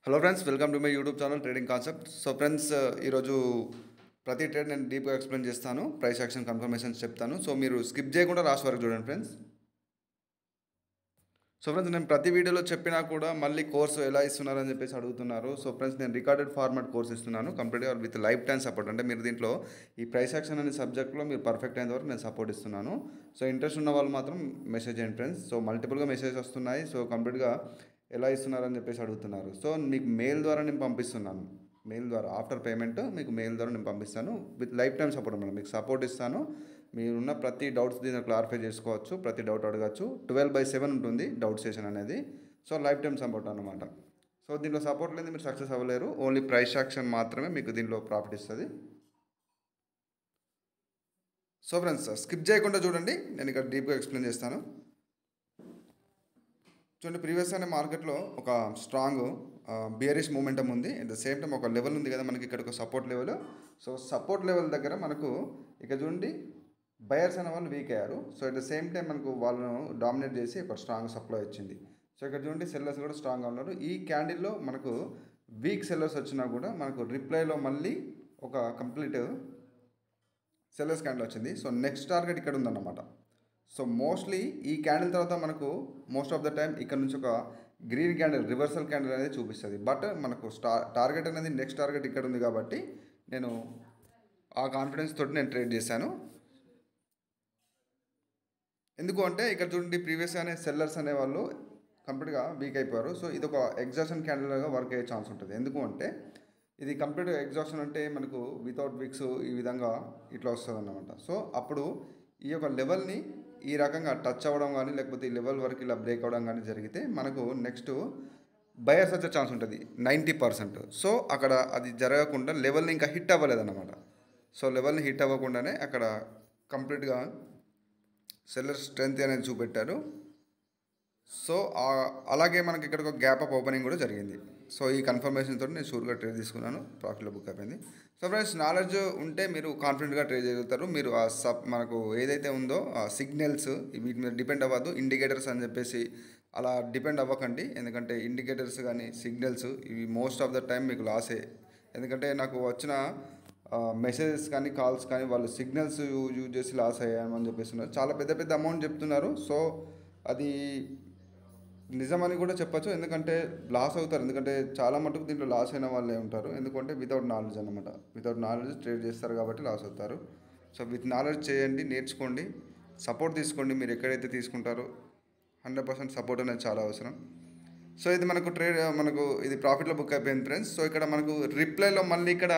Hello friends, welcome to my YouTube channel trading concept. So friends, ఈరోజు ప్రతి trade నేను డీప్గా ఎక్స్ప్లెయిన్ చేస్తాను. ప్రైస్ యాక్షన్ కన్ఫర్మేషన్స్ చెప్తాను. సో మీరు స్కిప్ చేయకుండా లాస్ట్ వరకు చూడండి ఫ్రెండ్స్. సో ఫ్రెండ్స్, నేను ప్రతి వీడియోలో చెప్పినా కూడా మళ్ళీ కోర్సు ఎలా ఇస్తున్నారని చెప్పేసి అడుగుతున్నారు. సో ఫ్రెండ్స్, నేను రికార్డెడ్ ఫార్మాట్ కోర్స్ ఇస్తున్నాను కంప్లీట్గా విత్ లైఫ్ టైం సపోర్ట్. అంటే మీరు దీంట్లో ఈ ప్రైస్ యాక్షన్ అనే సబ్జెక్ట్లో మీరు పర్ఫెక్ట్ అయిన వరకు నేను సపోర్ట్ ఇస్తున్నాను. సో ఇంట్రెస్ట్ ఉన్న వాళ్ళు మాత్రం మెసేజ్ చేయండి ఫ్రెండ్స్. సో మల్టిపుల్గా మెసేజ్ వస్తున్నాయి. సో కంప్లీట్గా ఎలా ఇస్తున్నారని చెప్పేసి అడుగుతున్నారు. సో మీకు మెయిల్ ద్వారా నేను పంపిస్తున్నాను. మెయిల్ ద్వారా ఆఫ్టర్ పేమెంట్ మీకు మెయిల్ ద్వారా నేను పంపిస్తాను విత్ లైఫ్ టైం సపోర్ట్ అన్నమాట. మీకు సపోర్ట్ ఇస్తాను. మీరున్న ప్రతి డౌట్స్ దీన్ని క్లారిఫై చేసుకోవచ్చు, ప్రతి డౌట్ అడగచ్చు. 12/7 ఉంటుంది డౌట్ సెషన్ అనేది. సో లైఫ్ టైం సపోర్ట్ అనమాట. సో దీంట్లో సపోర్ట్ లేదు, మీరు సక్సెస్ అవ్వలేరు. ఓన్లీ ప్రైస్ యాక్షన్ మాత్రమే మీకు దీంట్లో ప్రాఫిట్ ఇస్తుంది. సో ఫ్రెండ్స్, స్కిప్ చేయకుండా చూడండి, నేను ఇక్కడ డీప్గా ఎక్స్ప్లెయిన్ చేస్తాను. చూడండి, ప్రీవియస్ అనే మార్కెట్లో ఒక స్ట్రాంగ్ బియరిష్ మూమెంటం ఉంది. అట్ ద సేమ్ టైం ఒక లెవెల్ ఉంది కదా మనకి, ఇక్కడ ఒక support level. So support level దగ్గర మనకు ఇక్కడ చూడండి బయర్స్ అనే వాళ్ళు వీక్ అయ్యారు. So at the same time మనకు వాళ్ళను డామినేట్ చేసి ఒక స్ట్రాంగ్ సప్లై వచ్చింది. సో ఇక్కడ చూడండి సెల్లర్స్ కూడా స్ట్రాంగ్గా ఉన్నారు. ఈ క్యాండిల్లో మనకు వీక్ సెల్లర్స్ వచ్చినా కూడా మనకు రిప్లైలో మళ్ళీ ఒక కంప్లీట్ సెల్లర్స్ క్యాండిల్ వచ్చింది. సో నెక్స్ట్ టార్గెట్ ఇక్కడ ఉందన్నమాట. సో మోస్ట్లీ ఈ క్యాండిల్ తర్వాత మనకు మోస్ట్ ఆఫ్ ద టైం ఇక్కడ నుంచి ఒక గ్రీన్ క్యాండిల్ రివర్సల్ క్యాండిల్ అనేది చూపిస్తుంది. బట్ మనకు టార్గెట్ అనేది నెక్స్ట్ టార్గెట్ ఇక్కడ ఉంది కాబట్టి నేను ఆ కాన్ఫిడెన్స్ తోటి నేను ట్రేడ్ చేశాను. ఎందుకు అంటే ఇక్కడ చూడండి ప్రీవియస్గానే సెల్లర్స్ అనేవాళ్ళు కంప్లీట్గా వీక్ అయిపోయారు. సో ఇది ఒక ఎగ్జాషన్ క్యాండిల్గా వర్క్ అయ్యే ఛాన్స్ ఉంటుంది. ఎందుకు అంటే ఇది కంప్లీట్గా ఎగ్జాషన్ అంటే మనకు వితౌట్ విక్స్ ఈ విధంగా ఇట్లా వస్తుంది అన్నమాట. సో అప్పుడు ఈ యొక్క లెవెల్ని ఈ రకంగా టచ్ అవ్వడం కానీ లేకపోతే ఈ లెవెల్ వరకు ఇలా బ్రేక్ అవ్వడం కానీ జరిగితే మనకు నెక్స్ట్ బయర్స్ వచ్చే ఛాన్స్ ఉంటుంది 90%. సో అక్కడ అది జరగకుండా లెవెల్ని ఇంకా హిట్ అవ్వలేదన్నమాట. సో లెవెల్ని హిట్ అవ్వకుండానే అక్కడ కంప్లీట్గా సెల్లర్ స్ట్రెంత్ అనేది చూపెట్టారు. సో అలాగే మనకి ఇక్కడ ఒక గ్యాప్ అప్ ఓపెనింగ్ కూడా జరిగింది. సో ఈ కన్ఫర్మేషన్ తోటి నేను షూర్గా ట్రేడ్ తీసుకున్నాను, ప్రాఫిట్లో బుక్ అయిపోయింది. సో ఫ్రెండ్స్, నాలెడ్జ్ ఉంటే మీరు కాన్ఫిడెంట్గా ట్రేడ్ చేయగలుగుతారు. మీరు ఆ మనకు ఏదైతే ఉందో ఆ సిగ్నల్స్ వీటి మీద డిపెండ్ అవ్వదు. ఇండికేటర్స్ అని చెప్పేసి అలా డిపెండ్ అవ్వకండి. ఎందుకంటే ఇండికేటర్స్ కానీ సిగ్నల్స్ ఇవి మోస్ట్ ఆఫ్ ద టైం మీకు లాసే. ఎందుకంటే నాకు వచ్చిన మెసేజెస్ కానీ కాల్స్ కానీ వాళ్ళు సిగ్నల్స్ యూజ్ చేసి లాస్ అయ్యామని చెప్పేస్తున్నారు. చాలా పెద్ద పెద్ద అమౌంట్ చెప్తున్నారు. సో అది నిజమని కూడా చెప్పచ్చు. ఎందుకంటే లాస్ అవుతారు. ఎందుకంటే చాలా మటుకు దీంట్లో లాస్ అయిన వాళ్ళే ఉంటారు. ఎందుకంటే వితౌట్ నాలెడ్జ్ అనమాట. వితౌట్ నాలెడ్జ్ ట్రేడ్ చేస్తారు కాబట్టి లాస్ అవుతారు. సో విత్ నాలెడ్జ్ చేయండి, నేర్చుకోండి, సపోర్ట్ తీసుకోండి. మీరు ఎక్కడైతే తీసుకుంటారో 100% సపోర్ట్ అనేది చాలా అవసరం. సో ఇది మనకు ఇది ప్రాఫిట్లో బుక్ అయిపోయింది ఫ్రెండ్స్. సో ఇక్కడ మనకు రిప్లైలో మళ్ళీ ఇక్కడ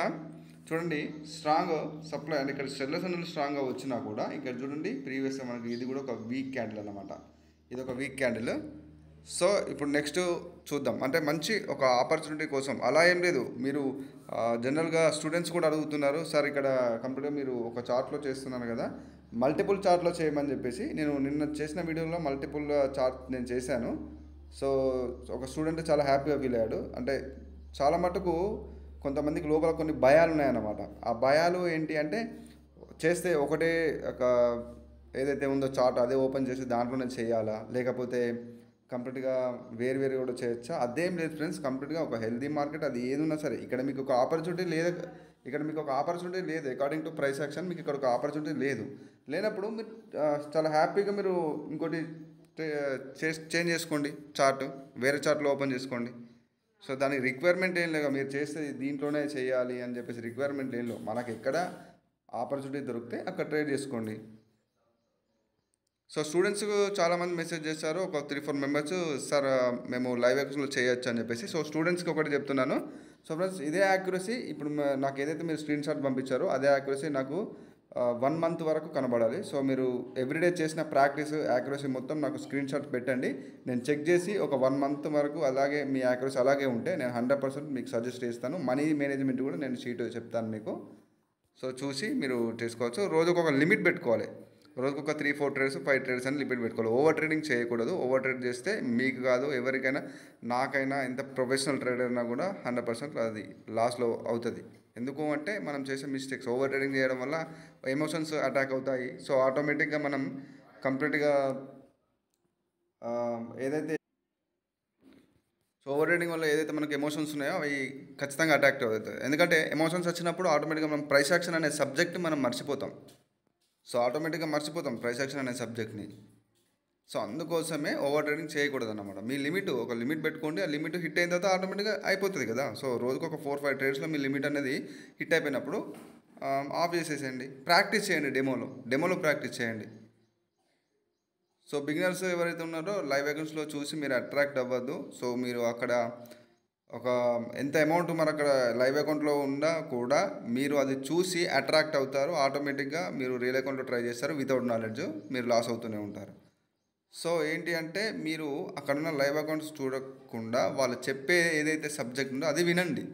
చూడండి స్ట్రాంగ్ సప్లై అంటే ఇక్కడ సెల్లర్స్ అనేది స్ట్రాంగ్గా వచ్చినా కూడా ఇక్కడ చూడండి ప్రీవియస్గా మనకు ఇది కూడా ఒక వీక్ క్యాండిల్ అన్నమాట. ఇది ఒక వీక్ క్యాండిల్. సో ఇప్పుడు నెక్స్ట్ చూద్దాం. అంటే మంచి ఒక ఆపర్చునిటీ కోసం అలా ఏం లేదు. మీరు జనరల్గా స్టూడెంట్స్ కూడా అడుగుతున్నారు, సార్ ఇక్కడ కంప్లీట్గా మీరు ఒక చార్ట్లో చేస్తున్నారు కదా, మల్టిపుల్ చార్ట్లో చేయమని చెప్పేసి. నేను నిన్న చేసిన వీడియోలో మల్టిపుల్ చార్ట్ నేను చేశాను. సో ఒక స్టూడెంట్ చాలా హ్యాపీగా ఫీల్ అయ్యాడు. అంటే చాలా మటుకు కొంతమందికి లోపల కొన్ని భయాలు ఉన్నాయన్నమాట. ఆ భయాలు ఏంటి అంటే చేస్తే ఒకటే ఒక ఏదైతే ఉందో చార్ట్ అదే ఓపెన్ చేసి దాంట్లోనే చేయాలా, లేకపోతే కంప్లీట్గా వేరు కూడా చేయొచ్చా? అదేం లేదు ఫ్రెండ్స్. కంప్లీట్గా ఒక హెల్దీ మార్కెట్ అది ఏది ఉన్నా సరే ఇక్కడ మీకు ఒక ఆపర్చునిటీ లేదు. అకార్డింగ్ టు ప్రైస్ యాక్షన్ మీకు ఇక్కడ ఒక ఆపర్చునిటీ లేనప్పుడు మీరు చాలా హ్యాపీగా మీరు ఇంకోటి చేంజ్ చేసుకోండి, చార్ట్ వేరే చార్ట్లో ఓపెన్ చేసుకోండి. సో దానికి రిక్వైర్మెంట్ ఏం లేదు. మీరు చేస్తే దీంట్లోనే చేయాలి అని చెప్పేసి రిక్వైర్మెంట్ ఏం లేదు. మనకు ఎక్కడ ఆపర్చునిటీ దొరికితే అక్కడ ట్రేడ్ చేసుకోండి. సో స్టూడెంట్స్ చాలామంది మెసేజ్ చేశారు, ఒక 3-4 మెంబర్స్, సార్ మేము లైవ్ యాక్షన్లో చేయొచ్చు అని చెప్పేసి. సో స్టూడెంట్స్కి ఒకటి చెప్తున్నాను. సో ఫ్రెండ్స్, ఇదే యాక్యురసీ ఇప్పుడు నాకు ఏదైతే మీరు స్క్రీన్ షాట్ పంపించారో అదే యాక్యురసీ నాకు 1 మంత్ వరకు కనబడాలి. సో మీరు ఎవ్రీడే చేసిన ప్రాక్టీస్ యాక్యురసీ మొత్తం నాకు స్క్రీన్ షాట్ పెట్టండి. నేను చెక్ చేసి ఒక 1 మంత్ వరకు అలాగే మీ యాక్యురసీ అలాగే ఉంటే నేను 100% మీకు సజెస్ట్ చేస్తాను. మనీ మేనేజ్మెంట్ కూడా నేను షీట్ చెప్తాను మీకు. సో చూసి మీరు చేసుకోవచ్చు. రోజుకు ఒక లిమిట్ పెట్టుకోవాలి. రోజుకు ఒక 3-4 ట్రేడ్స్ 5 ట్రేడ్స్ అని లిమిట్ పెట్టుకోవాలి. ఓవర్ ట్రేడింగ్ చేయకూడదు. ఓవర్ ట్రేడ్ చేస్తే మీకు కాదు ఎవరికైనా, నాకైనా, ఎంత ప్రొఫెషనల్ ట్రేడర్ అయినా కూడా 100% అది లాస్లో అవుతుంది. ఎందుకు అంటే మనం చేసే మిస్టేక్స్ ఓవర్ ట్రేడింగ్ చేయడం వల్ల ఎమోషన్స్ అటాక్ అవుతాయి. సో ఆటోమేటిక్గా మనం కంప్లీట్గా ఏదైతే సో ఓవర్ ట్రేడింగ్ వల్ల ఏదైతే మనకి ఎమోషన్స్ ఉన్నాయో అవి ఖచ్చితంగా అట్రాక్ట్ అవుతాయి. ఎందుకంటే ఎమోషన్స్ వచ్చినప్పుడు ఆటోమేటిక్గా మనం ప్రైస్ యాక్షన్ అనే సబ్జెక్ట్ మనం మర్చిపోతాం. సో ఆటోమేటిక్గా మర్చిపోతాం ప్రైస్ యాక్షన్ అనే సబ్జెక్ట్ని. సో అందుకోసమే ఓవర్ ట్రేడింగ్ చేయకూడదు అన్నమాట. మీ లిమిట్ ఒక లిమిట్ పెట్టుకోండి. ఆ లిమిట్ హిట్ అయిన తర్వాత ఆటోమేటిక్గా అయిపోతుంది కదా. సో రోజుకు ఒక 4-5 ట్రేడ్స్లో మీ లిమిట్ అనేది హిట్ అయిపోయినప్పుడు ఆఫ్ చేసేసేయండి. ప్రాక్టీస్ చేయండి, డెమోలో ప్రాక్టీస్ చేయండి. సో బిగినర్స్ ఎవరైతే ఉన్నారో లైవ్ అకౌంట్స్లో చూసి మీరు అట్రాక్ట్ అవ్వద్దు. సో మీరు అక్కడ ఒక ఎంత అమౌంట్ మన అక్కడ లైవ్ అకౌంట్లో ఉన్నా కూడా మీరు అది చూసి అట్రాక్ట్ అవుతారు. ఆటోమేటిక్గా మీరు రియల్ అకౌంట్లో ట్రై చేస్తారు. వితౌట్ నాలెడ్జ్ మీరు లాస్ అవుతూనే ఉంటారు. సో ఏంటి అంటే మీరు అక్కడున్న లైవ్ అకౌంట్స్ చూడకుండా వాళ్ళు చెప్పే ఏదైతే సబ్జెక్ట్ ఉందో అది వినండి.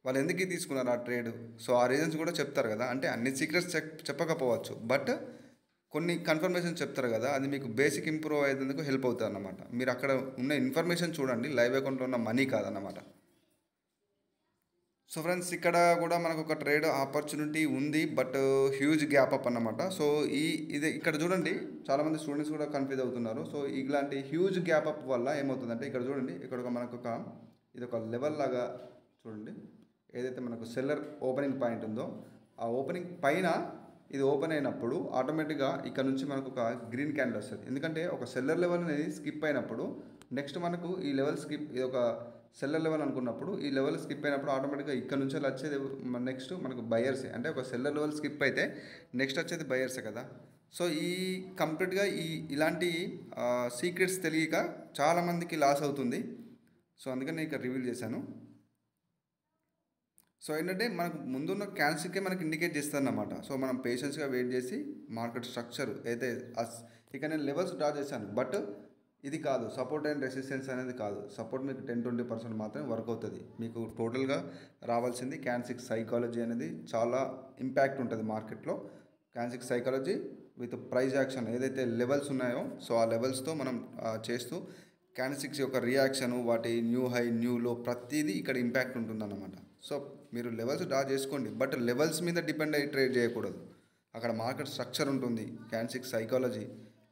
వాళ్ళు ఎందుకు తీసుకున్నారు ఆ ట్రేడ్, సో ఆ రీజన్స్ కూడా చెప్తారు కదా. అంటే అన్ని సీక్రెట్స్ చెప్పకపోవచ్చు, బట్ కొన్ని కన్ఫర్మేషన్ చెప్తారు కదా, అది మీకు బేసిక్ ఇంప్రూవ్ అయ్యేందుకు హెల్ప్ అవుతుంది అన్నమాట. మీరు అక్కడ ఉన్న ఇన్ఫర్మేషన్ చూడండి, లైవ్ అకౌంట్లో ఉన్న మనీ కాదన్నమాట. సో ఫ్రెండ్స్, ఇక్కడ కూడా మనకు ఒక ట్రేడ్ ఆపర్చునిటీ ఉంది, బట్ హ్యూజ్ గ్యాప్ అప్ అన్నమాట. సో ఇది ఇక్కడ చూడండి, చాలామంది స్టూడెంట్స్ కూడా కన్ఫ్యూజ్ అవుతున్నారు. సో ఇలాంటి హ్యూజ్ గ్యాప్ అప్ వల్ల ఏమవుతుందంటే, ఇక్కడ చూడండి, ఇక్కడ మనకు ఇది ఒక లెవెల్ లాగా చూడండి. ఏదైతే మనకు సెల్లర్ ఓపెనింగ్ పాయింట్ ఉందో ఆ ఓపెనింగ్ పైన ఇది ఓపెన్ అయినప్పుడు ఆటోమేటిక్గా ఇక్కడ నుంచి మనకు ఒక గ్రీన్ క్యాండిల్ వస్తుంది. ఎందుకంటే ఒక సెల్లర్ లెవెల్ అనేది స్కిప్ అయినప్పుడు నెక్స్ట్ మనకు ఈ లెవెల్ స్కిప్, ఇది ఒక సెల్లర్ లెవెల్ అనుకున్నప్పుడు ఈ లెవెల్ స్కిప్ అయినప్పుడు ఆటోమేటిక్గా ఇక్కడ నుంచి వచ్చేది నెక్స్ట్ మనకు బయర్సే. అంటే ఒక సెల్లర్ లెవెల్ స్కిప్ అయితే నెక్స్ట్ వచ్చేది బయర్సే కదా. సో ఈ కంప్లీట్గా ఇలాంటి సీక్రెట్స్ తెలియక చాలామందికి లాస్ అవుతుంది. సో అందుకని నేను ఇక్కడ రివీల్ చేశాను. సో ఏంటంటే మనకు ముందున్న క్యాన్సిల్కే మనకి ఇండికేట్ చేస్తుంది అన్నమాట. సో మనం పేషెన్స్గా వెయిట్ చేసి మార్కెట్ స్ట్రక్చర్ అయితే ఇక నేను లెవెల్స్ డ్రా చేశాను, బట్ ఇది కాదు, సపోర్ట్ అండ్ రెసిస్టెన్స్ అనేది కాదు. సపోర్ట్ మీకు 10-20% మాత్రమే వర్క్ అవుతుంది. మీకు టోటల్గా రావాల్సింది క్యాన్సిక్ సైకాలజీ అనేది చాలా ఇంపాక్ట్ ఉంటుంది మార్కెట్లో. క్యాన్సిక్ సైకాలజీ విత్ ప్రైజ్ యాక్షన్ ఏదైతే లెవెల్స్ ఉన్నాయో, సో ఆ లెవెల్స్తో మనం చేస్తూ క్యాండిల్స్టిక్స్ యొక్క రియాక్షను, వాటి న్యూ హై న్యూ లో ప్రతిదీ ఇక్కడ ఇంపాక్ట్ ఉంటుందన్నమాట. సో మీరు లెవెల్స్ డ్రా చేసుకోండి, బట్ లెవెల్స్ మీద డిపెండ్ అయ్యి ట్రేడ్ చేయకూడదు. అక్కడ మార్కెట్ స్ట్రక్చర్ ఉంటుంది, క్యాండిల్స్టిక్ సైకాలజీ.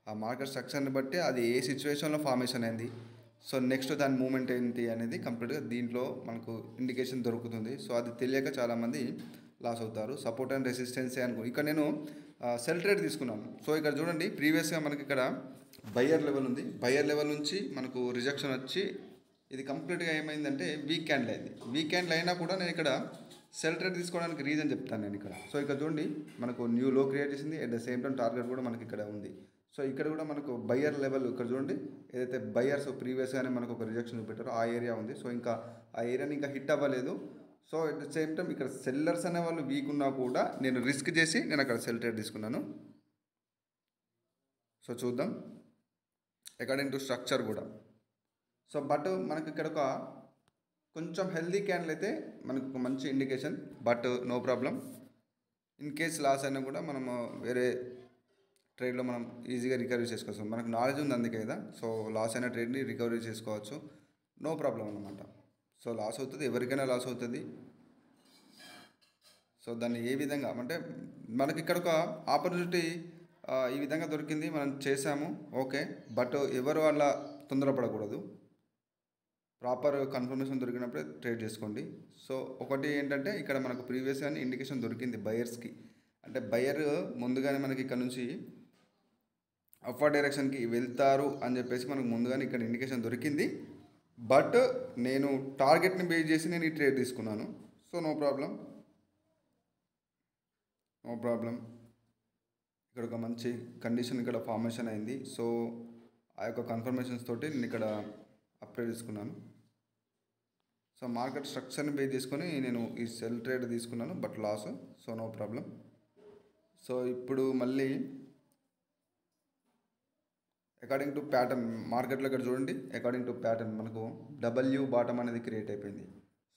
ఆ మార్కెట్ స్ట్రక్చర్ని బట్టి అది ఏ సిచ్యువేషన్లో ఫార్మేషన్ అయింది, సో నెక్స్ట్ దాని మూమెంట్ ఏంటి అనేది కంప్లీట్గా దీంట్లో మనకు ఇండికేషన్ దొరుకుతుంది. సో అది తెలియక చాలామంది లాస్ అవుతారు. సపోర్ట్ అండ్ రెసిస్టెన్సీ అనుకో. ఇక్కడ నేను సెల్ ట్రేడ్ తీసుకున్నాను. సో ఇక్కడ చూడండి, ప్రీవియస్గా మనకి ఇక్కడ బయ్యర్ లెవెల్ ఉంది. బయ్యర్ లెవెల్ నుంచి మనకు రిజెక్షన్ వచ్చి ఇది కంప్లీట్గా ఏమైందంటే వీక్ క్యాండిల్ అయింది. వీక్ క్యాండిల్ అయినా కూడా నేను ఇక్కడ సెల్ ట్రేడ్ తీసుకోవడానికి రీజన్ చెప్తాను నేను ఇక్కడ. సో ఇక్కడ చూడండి, మనకు న్యూ లో క్రియేట్ చేసింది, at the same time target కూడా మనకి ఇక్కడ ఉంది. సో ఇక్కడ కూడా మనకు బయ్యర్ లెవెల్ ఇక్కడ చూడండి, ఏదైతే బయ్యర్స్ ప్రీవియస్గానే మనకు ఒక రిజెక్షన్ చూపెట్టారో ఆ ఏరియా ఉంది. సో ఇంకా ఆ ఏరియాని ఇంకా హిట్ అవ్వలేదు. So at the same time ఇక్కడ సెల్లర్స్ అనే వాళ్ళు వీక్ ఉన్నా కూడా నేను రిస్క్ చేసి నేను అక్కడ సెల్ ట్రేడ్ తీసుకున్నాను. సో చూద్దాం అకార్డింగ్ టు స్ట్రక్చర్ కూడా. సో బట్ మనకి ఇక్కడ ఒక కొంచెం హెల్దీ క్యాండిల్ అయితే మనకు ఒక మంచి indication, but no problem. In case loss అయినా కూడా మనం వేరే ట్రేడ్లో మనం ఈజీగా రికవరీ చేసుకోవచ్చు. మనకు నాలెడ్జ్ ఉంది అందుకే కదా. సో లాస్ అయిన ట్రేడ్ని రికవరీ చేసుకోవచ్చు, నో ప్రాబ్లం అన్నమాట. సో లాస్ అవుతుంది, ఎవరికైనా లాస్ అవుతుంది. సో దాన్ని ఏ విధంగా అంటే మనకి ఇక్కడ ఒక ఆపర్చునిటీ ఈ విధంగా దొరికింది, మనం చేసాము, ఓకే. బట్ ఎవరు అలా తొందరపడకూడదు. ప్రాపర్ కన్ఫర్మేషన్ దొరికినప్పుడే ట్రేడ్ చేసుకోండి. సో ఒకటి ఏంటంటే ఇక్కడ మనకు ప్రీవియస్గానే ఇండికేషన్ దొరికింది బయర్స్కి. అంటే బయర్ ముందుగానే మనకి ఇక్కడ నుంచి అప్వర్డ్ డైరెక్షన్కి వెళ్తారు అని చెప్పేసి మనకు ముందుగానే ఇక్కడ ఇండికేషన్ దొరికింది. బట్ నేను టార్గెట్ని బేస్ చేసి నేను ఈ ట్రేడ్ తీసుకున్నాను. So no problem. ఇక్కడ ఒక మంచి కండిషన్ ఇక్కడ ఫార్మేషన్ అయింది. సో ఆ యొక్క కన్ఫర్మేషన్స్ తోటి నేను ఇక్కడ అప్గ్రేడ్ తీసుకున్నాను. సో మార్కెట్ స్ట్రక్చర్ని బేస్ చేసుకొని నేను ఈ సెల్ ట్రేడ్ తీసుకున్నాను, but loss. So no problem. So ఇప్పుడు మళ్ళీ అకార్డింగ్ టు ప్యాటర్న్ మార్కెట్లో ఇక్కడ చూడండి, అకార్డింగ్ టు ప్యాటర్న్ మనకు డబ్ల్యూ బాటమ్ అనేది క్రియేట్ అయిపోయింది.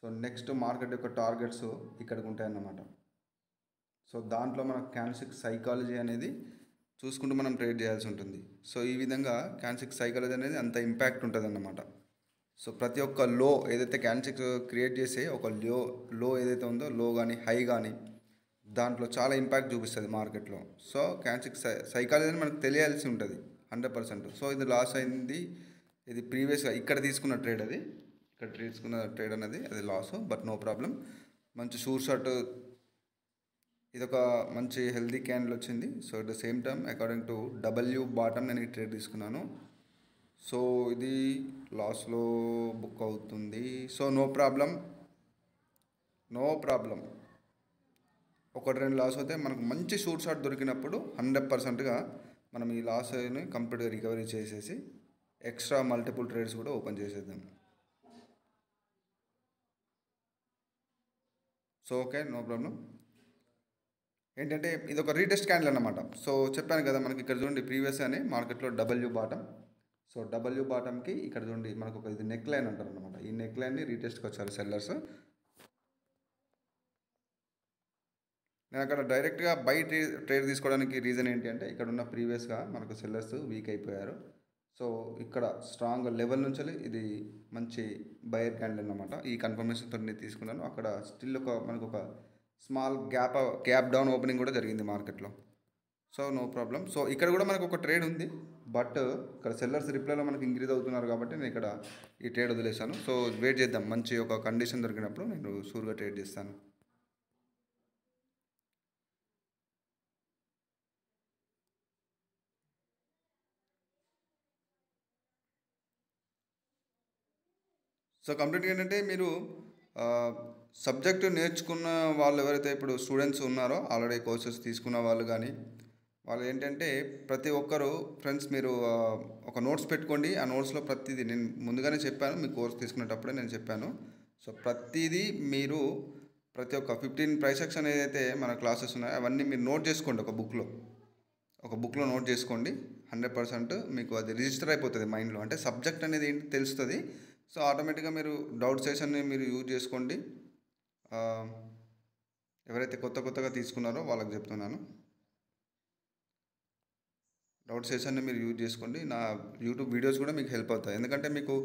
సో నెక్స్ట్ మార్కెట్ యొక్క టార్గెట్స్ ఇక్కడికి ఉంటాయన్నమాట. సో దాంట్లో మన క్యాండిల్స్టిక్ సైకాలజీ అనేది చూసుకుంటూ మనం ట్రేడ్ చేయాల్సి ఉంటుంది. సో ఈ విధంగా క్యాండిల్స్టిక్ సైకాలజీ అనేది అంత ఇంపాక్ట్ ఉంటుంది అన్నమాట. సో ప్రతి ఒక్క లో ఏదైతే క్యాండిల్స్టిక్ క్రియేట్ చేసే ఒక లో ఏదైతే ఉందో, లో కానీ హై కానీ దాంట్లో చాలా ఇంపాక్ట్ చూపిస్తుంది మార్కెట్లో. సో క్యాండిల్స్టిక్ సైకాలజీ అని మనకు తెలియాల్సి ఉంటుంది 100%. సో ఇది లాస్ అయింది, ఇది ప్రీవియస్గా ఇక్కడ తీసుకున్న ట్రేడ్ అది. ఇక్కడ తీసుకున్న ట్రేడ్ అనేది అది లాస్, బట్ నో ప్రాబ్లం. మంచి షూర్ షాట్, ఇది ఒక మంచి హెల్దీ క్యాండిల్ వచ్చింది. So at the same time according to W bottom నేను ఈ ట్రేడ్ తీసుకున్నాను. సో ఇది లాస్లో బుక్ అవుతుంది. So no problem. ఒకటి రెండు లాస్ అయితే మనకు మంచి షూట్ షాట్ దొరికినప్పుడు 100%గా మనం ఈ లాస్ని కంప్లీట్గా రికవరీ చేసేసి ఎక్స్ట్రా మల్టిపుల్ ట్రేడ్స్ కూడా ఓపెన్ చేసేద్దాం. So okay, no problem. ఏంటంటే ఇది ఒక రీటెస్ట్ క్యాండిల్ అన్నమాట. సో చెప్పాను కదా, మనకి ఇక్కడ చూడండి ప్రీవియస్ అని మార్కెట్లో డబ్ల్యూ బాటమ్. సో డబ్ల్యూ బాటమ్కి ఇక్కడ చూడండి మనకు ఒక ఇది నెక్ లైన్ అంటారు అనమాట. ఈ నెక్ లైన్ని రీటెస్ట్కి వచ్చారు సెల్లర్స్. నేను అక్కడ డైరెక్ట్గా బై ట్రేడ్ తీసుకోవడానికి రీజన్ ఏంటి అంటే, ఇక్కడ ఉన్న ప్రీవియస్గా మనకు సెల్లర్స్ వీక్ అయిపోయారు. సో ఇక్కడ స్ట్రాంగ్ లెవెల్ నుంచి ఇది మంచి బయర్ క్యాండిల్ అన్నమాట. ఈ కన్ఫర్మేషన్తో నేను తీసుకున్నాను. అక్కడ స్టిల్ మనకు ఒక స్మాల్ గ్యాప్ డౌన్ ఓపెనింగ్ కూడా జరిగింది మార్కెట్లో. So no problem. సో ఇక్కడ కూడా మనకు ఒక ట్రేడ్ ఉంది, బట్ ఇక్కడ సెల్లర్స్ రిప్లైలో మనకు ఇంక్రీజ్ అవుతున్నారు కాబట్టి నేను ఇక్కడ ఈ ట్రేడ్ వదిలేశాను. సో వెయిట్ చేద్దాం, మంచి ఒక కండిషన్ దొరికినప్పుడు నేను షూర్గా ట్రేడ్ చేస్తాను. సో కంప్లీట్గా ఏంటంటే మీరు సబ్జెక్టు నేర్చుకున్న వాళ్ళు ఎవరైతే ఇప్పుడు స్టూడెంట్స్ ఉన్నారో, ఆల్రెడీ కోర్సెస్ తీసుకున్న వాళ్ళు కానీ, వాళ్ళు ఏంటంటే ప్రతి ఒక్కరు ఫ్రెండ్స్ మీరు ఒక నోట్స్ పెట్టుకోండి. ఆ నోట్స్లో ప్రతిదీ నేను ముందుగానే చెప్పాను, మీ కోర్స్ తీసుకునేటప్పుడే నేను చెప్పాను. సో ప్రతిదీ మీరు ప్రతి ఒక్క 15 ప్రైస్ సెక్షన్ ఏదైతే మన క్లాసెస్ ఉన్నాయో అవన్నీ మీరు నోట్ చేసుకోండి. ఒక బుక్లో నోట్ చేసుకోండి. 100% మీకు అది రిజిస్టర్ అయిపోతుంది మైండ్లో. అంటే సబ్జెక్ట్ అనేది ఏంటి తెలుస్తుంది. సో ఆటోమేటిక్గా మీరు డౌట్ సెషన్ని మీరు యూజ్ చేసుకోండి. ఎవరైతే కొత్తగా తీసుకున్నారో వాళ్ళకి చెప్తున్నాను, డౌట్ సెషన్ని మీరు యూజ్ చేసుకోండి. నా యూట్యూబ్ వీడియోస్ కూడా మీకు హెల్ప్ అవుతాయి, ఎందుకంటే మీకు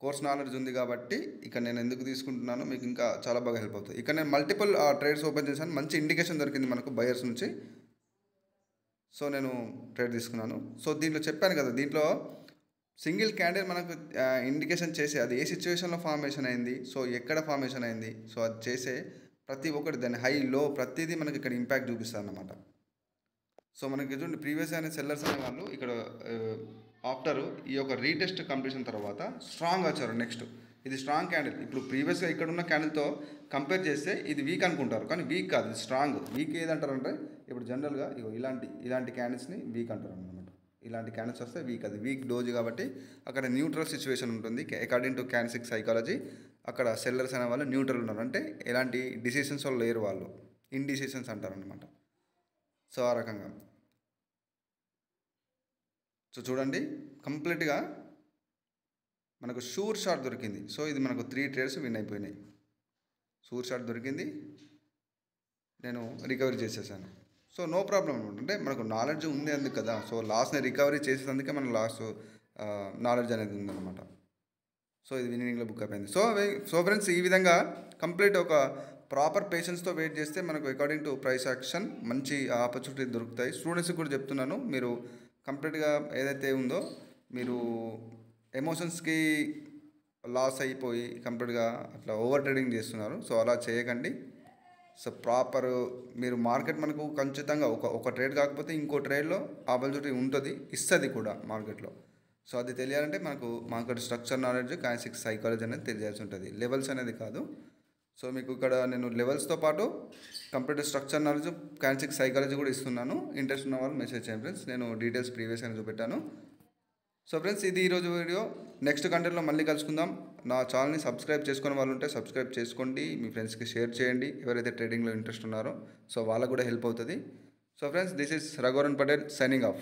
కోర్స్ నాలెడ్జ్ ఉంది కాబట్టి. ఇక్కడ నేను ఎందుకు తీసుకుంటున్నానో మీకు ఇంకా చాలా బాగా హెల్ప్ అవుతుంది. ఇక్కడ నేను మల్టిపుల్ ట్రేడ్స్ ఓపెన్ చేశాను, మంచి ఇండికేషన్ దొరికింది మనకు బయర్స్ నుంచి. సో నేను ట్రేడ్ తీసుకున్నాను. సో దీంట్లో చెప్పాను కదా, దీంట్లో సింగిల్ క్యాండిల్ మనకు ఇండికేషన్ చేసే అది ఏ సిచ్యువేషన్లో ఫార్మేషన్ అయింది, సో ఎక్కడ ఫార్మేషన్ అయింది, సో అది చేసే ప్రతి ఒక్కటి దాని హై లో ప్రతిదీ మనకి ఇక్కడ ఇంపాక్ట్ చూపిస్తుంది అన్నమాట. సో మనకి చూడండి ప్రీవియస్ అనే సెల్లర్స్ అనే వాళ్ళు ఇక్కడ ఆఫ్టర్ ఈ యొక్క రీటెస్ట్ కంప్లీషన్ తర్వాత స్ట్రాంగ్ వచ్చారు. నెక్స్ట్ ఇది స్ట్రాంగ్ క్యాండిల్. ఇప్పుడు ప్రీవియస్గా ఇక్కడ ఉన్న క్యాండిల్తో కంపేర్ చేస్తే ఇది వీక్ అనుకుంటారు, కానీ వీక్ కాదు, ఇది స్ట్రాంగ్. వీక్ ఏదంటారంటే ఇప్పుడు జనరల్గా ఇలాంటి క్యాండిల్స్ని వీక్ అంటారు అన్నమాట. ఇలాంటి క్యాండిల్స్ వస్తే వీక్, అది వీక్ డోజ్ కాబట్టి అక్కడ న్యూట్రల్ సిచ్యువేషన్ ఉంటుంది. అకార్డింగ్ టు క్యాండిల్ సైకాలజీ అక్కడ సెల్లర్స్ అనే వాళ్ళు న్యూట్రల్ ఉన్నారు, అంటే ఎలాంటి డిసిషన్స్ వాళ్ళు లేరు, వాళ్ళు ఇండిసిషన్స్ అంటారు అనమాట. సో ఆ రకంగా. సో చూడండి కంప్లీట్గా మనకు షూర్ షాట్ దొరికింది. సో ఇది మనకు 3 ట్రేడ్స్ విన్ అయిపోయినాయి. షూర్ షాట్ దొరికింది, నేను రికవరీ చేసేసాను. సో నో ప్రాబ్లం అనమాట. అంటే మనకు నాలెడ్జ్ ఉంది అందుకు కదా. సో లాస్ని రికవరీ చేసేందుకే మన లాస్ట్ నాలెడ్జ్ అనేది ఉందన్నమాట. సో ఇది విన్నింగ్లో బుక్ అయిపోయింది. సో ఫ్రెండ్స్ ఈ విధంగా కంప్లీట్ ఒక ప్రాపర్ పేషెన్స్తో వెయిట్ చేస్తే మనకు అకార్డింగ్ టు ప్రైస్ యాక్షన్ మంచి ఆపర్చునిటీ దొరుకుతాయి. స్టూడెంట్స్కి కూడా చెప్తున్నాను, మీరు కంప్లీట్గా ఏదైతే ఉందో మీరు ఎమోషన్స్కి లాస్ అయిపోయి కంప్లీట్గా అట్లా ఓవర్ ట్రేడింగ్ చేస్తున్నారు. సో అలా చేయకండి. సో ప్రాపర్ మీరు మార్కెట్ మనకు ఖచ్చితంగా ఒక ట్రేడ్ కాకపోతే ఇంకో ట్రేడ్లో ఆపర్చునిటీ ఉంటుంది, ఇస్తుంది కూడా మార్కెట్లో. సో అది తెలియాలంటే మనకు market structure knowledge, candle psychology అనేది తెలియాల్సి ఉంటుంది, లెవెల్స్ అనేది కాదు. సో మీకు ఇక్కడ నేను లెవెల్స్తో పాటు complete structure knowledge, candle psychology కూడా ఇస్తున్నాను. ఇంట్రెస్ట్ ఉన్న వాళ్ళు మెసేజ్ చేయండి ఫ్రెండ్స్. నేను డీటెయిల్స్ ప్రీవియస్ అని చూపెట్టాను. సో ఫ్రెండ్స్ ఇది ఈరోజు వీడియో. నెక్స్ట్ కంటెంట్లో మళ్ళీ కలుసుకుందాం. నా ఛానల్ని సబ్స్క్రైబ్ చేసుకునే వాళ్ళు ఉంటే సబ్స్క్రైబ్ చేసుకోండి, మీ ఫ్రెండ్స్కి షేర్ చేయండి ఎవరైతే ట్రేడింగ్లో ఇంట్రెస్ట్ ఉన్నారో. సో వాళ్ళకు కూడా హెల్ప్ అవుతుంది. So friends this is Raghuvaran Patel signing off.